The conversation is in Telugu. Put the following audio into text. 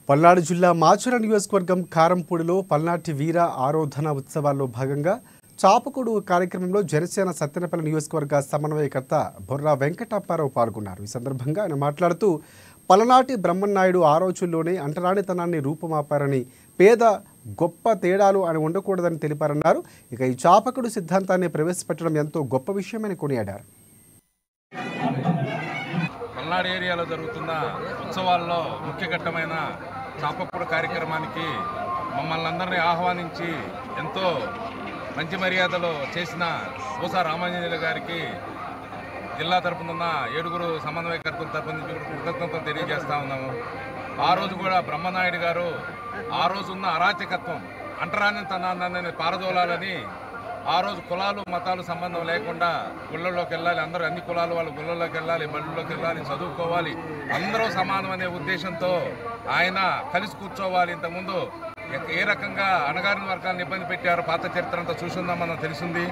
పల్నాడు జిల్లా మాచర నియోజకవర్గం కారంపూడిలో పల్నాటి వీర ఆరాధన ఉత్సవాల్లో భాగంగా చాపకుడు కార్యక్రమంలో జనసేన సత్తెనపల్లి నియోజకవర్గ సమన్వయకర్త బొర్రా వెంకటప్పారావు పాల్గొన్నారు. ఈ సందర్భంగా ఆయన మాట్లాడుతూ పలనాటి బ్రహ్మనాయుడు ఆ రోజుల్లోనే అంటరానితనాన్ని రూపుమాపారని, పేద గొప్ప తేడాలు అని ఉండకూడదని తెలిపారన్నారు. ఇక ఈ చాపకుడు సిద్ధాంతాన్ని ప్రవేశపెట్టడం ఎంతో గొప్ప విషయమని కొనియాడారు. పల్నాడు ఏరియాలో జరుగుతున్న ఉత్సవాల్లో ముఖ్య ఘట్టమైన చాపకుడు కార్యక్రమానికి మమ్మల్ని అందరినీ ఆహ్వానించి ఎంతో మంచి మర్యాదలు చేసిన పూసా రామాంజనేయులు గారికి జిల్లా తరపున ఉన్న 7 సమన్వయకర్తల తరపు నుంచి కృతజ్ఞతలు తెలియజేస్తా ఉన్నాము. ఆ రోజు కూడా బ్రహ్మనాయుడు గారు ఆ రోజు ఉన్న అరాచకత్వం, అంటరానితనాన్ని పారదోలాలని ఆ రోజు కులాలు మతాలు సంబంధం లేకుండా గుళ్ళల్లోకి వెళ్ళాలి, అందరూ అన్ని కులాల వాళ్ళు గుళ్ళల్లోకి వెళ్ళాలి, బళ్ళల్లోకి వెళ్ళాలి, చదువుకోవాలి, అందరూ సమానం అనే ఉద్దేశంతో ఆయన కలిసి కూర్చోవాలి. ఇంతకుముందు ఏ రకంగా అణగారిన వర్గాలను ఇబ్బంది పెట్టారో పాత చరిత్ర అంతా చూసిందాం మనం తెలిసింది.